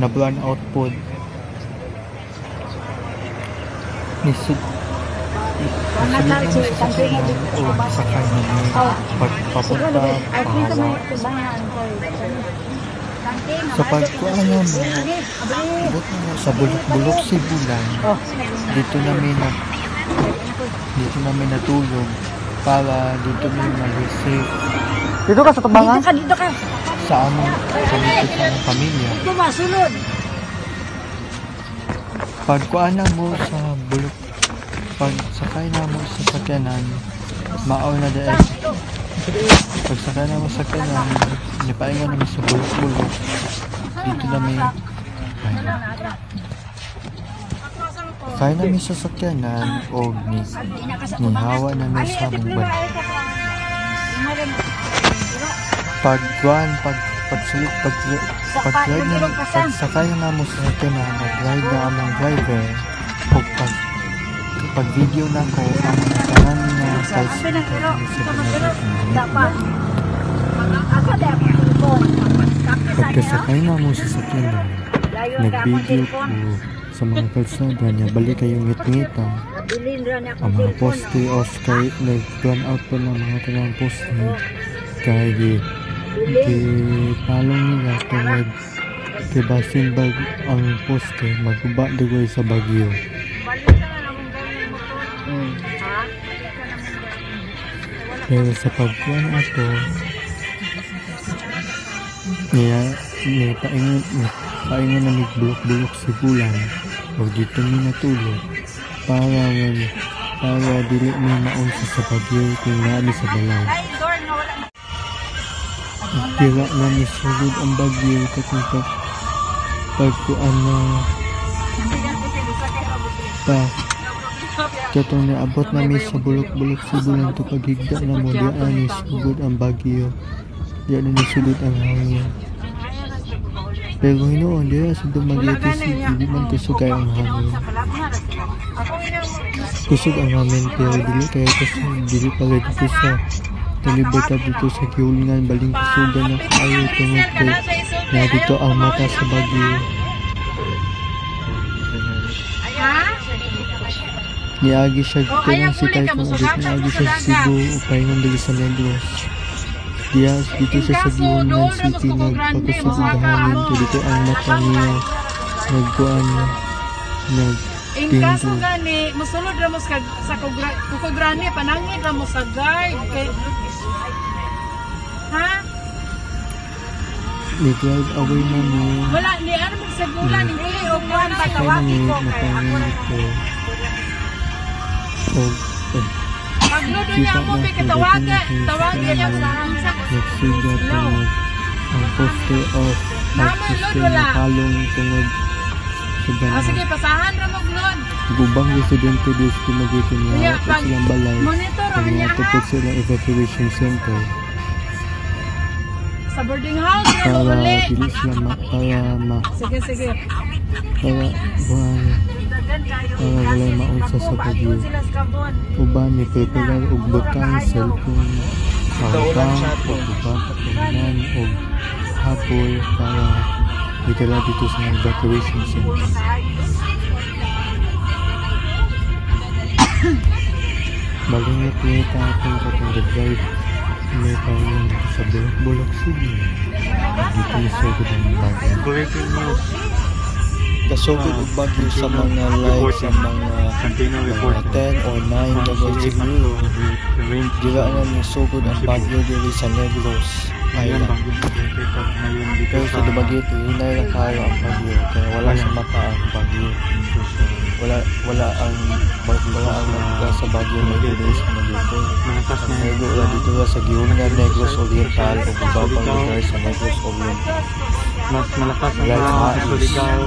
na burn out po nisud namin sa sasakyan o sakay namin pagpapunta Pahawa. Sa pagkuanan sa bulok-bulok Sibulan, dito namin natulog para dito namin mag-receive. Dito ka sa Tabangan? Dito ka. Sa aming pamilya. Dito masulod. Pagkuanan mo sa bulok, pagsakay na mo sa sakyanan, maaw na dahil. Pagsakay na mo sa sakyanan, nipaingan namin sa bulok-bulok. Dito namin kaya namin sa sakyanan o nihawa namin sa among balik. Pagsakay na mo sa sakyanan, nag-ride na among driver o pag-video na ko ang mga tanan na pagkasakay na mo sa sakyanan, nag-video ko sa mga kalsada niya, balik kayong ngit-ngita ang mga poste off kay nag-run out pa ng mga tanang poste kaya palong nila tungod kay Basimbag ang poste magbuba dugoy sa bagyo. Pero sa pagkuhan ato niya paingon na bulok-bulok Sibulan o dito mi natulog para dili mi maunsa sa bagyo kung naami sa balay. Tira na mi sugod ang bagyo katong pagkuan na katong naabot namin sa bulok-bulok Sibulan to paghigda na mo diyan ni sugod ang bagyo. Diyan na sugod ang hangin. Pero Hinoon, diyan sa dumagitis hindi man kusog ang hangin. Kusog ang hangin pero dili kaya kusog dili pa dito sa talibota dito sa giulngan baling kusugan na kayo tungod kay na dito ang mata sa bagyo. Niagi siya kung si Typhoon ulit niagi siya sa Cebu o pahingon dali sa Negros. Dito siya sa Giulngan City nagpakusog ang hangin to dito ang mata niya nagkuan Ingkaso gani musulod ra mo sa kukugrani panangin ra mo sa guard kay ha ni-drive away na mo wala ni ano mo sa bulan ni o kuan tatawagi ko kay ako pagludo niya mo tawagin niya sa hamsa nagsugat tungod ang poste of nagposte na palong tungod sa ganun. Sige, pasahan ra mo glod. Gubang residente dito magitin niya sa silang balay. Monitor ra niya ha. Tupod silang evacuation center. Sa boarding house ra mo uli. Dili sila Sige. Para walay maunsa sa bagyo. Uban ni preparar og butang cellphone pangkang o buban o hapol para dikala dito sa evacuation center. Malingit-ngit akong katong drive may pangin sa bulok Cebu dito sa gudang bagyo. Breaking news. Kasugod og bagyo sa mga live sa mga 10 or 9 dagoy siguro. Dira na ni sugod ang bagyo diri sa Negros Island. Pero sa Dumaguete hinay ra kayo ang bagyo kaya wala sa mata ang bagyo. Wala ang nagda sa bagyo na dito sa Dumaguete. Nego ra dito sa Giulngan Negros Oriental o babang lugar sa Negros Oriental. Mas malakas ang mga Surigao,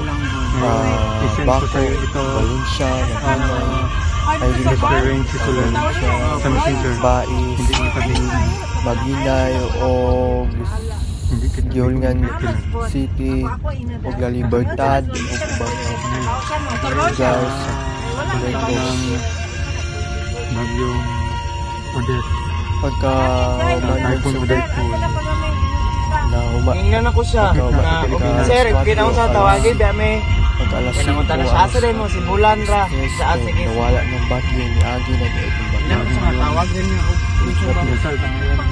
Baco, Valencia, ay experience sa messenger. Bais, Maginay o Giulngan City o La Libertad o guys Bagyong Odette pagka Typhoon Odette po na Ingnan ako siya. Sir, kita ko sa tawagin, dami. pagka-alas 5 Kinamunta na siya asa rin mo, si Bulan ra. Sa sige. nawala ng bagyo ni Agi na di itong Ingnan ko bagyo. siya, tawag rin niya.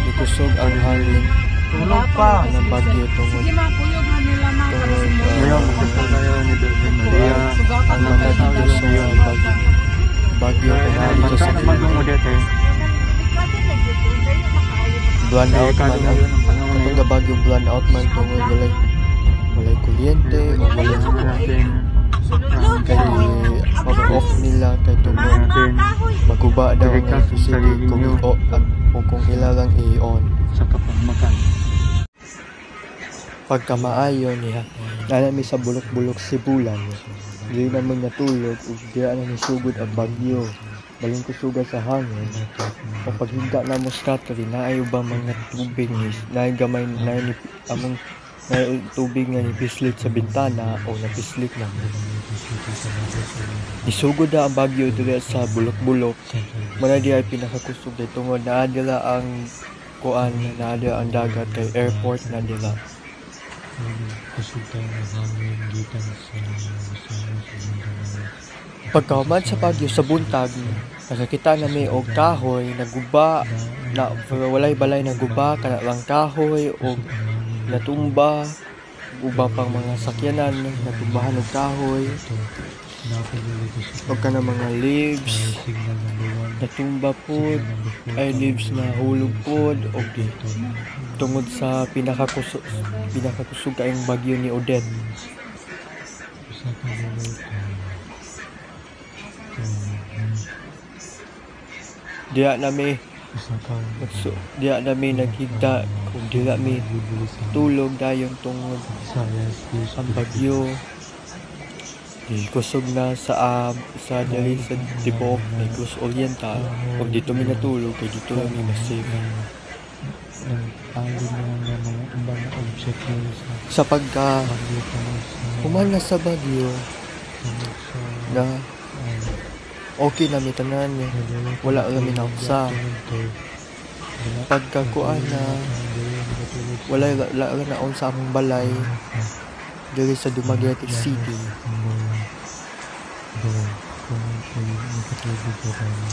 Ikusog ang hangin Tulog pa. ng bagyo tungod Sige mga kuyog na nila mga tungod kalusumo. Ngayon, magkasal tayo ni Delvin Maria. ang mga dito sa bagyo pinali Basta sa naman yung Odette. blown out man ang Yun ang panahon kapag na bagyo blown out man tungod walay kuryente o walay natin. kay off nila kay tungod Natin maguba daw ang electricity kung ilarang i-on. sa kapagmakan. Pagka maayo niya nanami sa bulok-bulok si Bulan di naman natulog ug diya na nisugod ang bagyo balong kusuga sa hangin o paghinga na mo scattering naayo ba mga tubig ni naay gamay na ni among naay tubig nga nipislit sa bintana o napislit na nisugod na ang bagyo dira sa bulok-bulok muna di ay pinakakusog ay tungod naa dila ang kuan naa dila ang dagat kay airport na dila. Pagkahuman sa bagyo sa buntag, nakakita nami og kahoy naguba na walay balay naguba kana lang kahoy og natumba uba pang mga sakyanan natumbahan og kahoy og kana mga leaves natumba pod ay leaves na hulog pod og tungod sa pinakakusog kaayong bagyo ni Odette. Diya nami nagkita kung diya mi tulog dayon tungod ang bagyo di kusog na sa dali sa tibok ni Cruz Oriental ug dito mi natulog kay dito lang mi safe sa pagka human na sa bagyo na okay na mi tanan wala kami nauksa pagkakuan na wala naon sa among balay diri sa Dumaguete City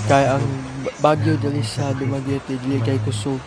kay ang bagyo diri sa Dumaguete dili kay kusog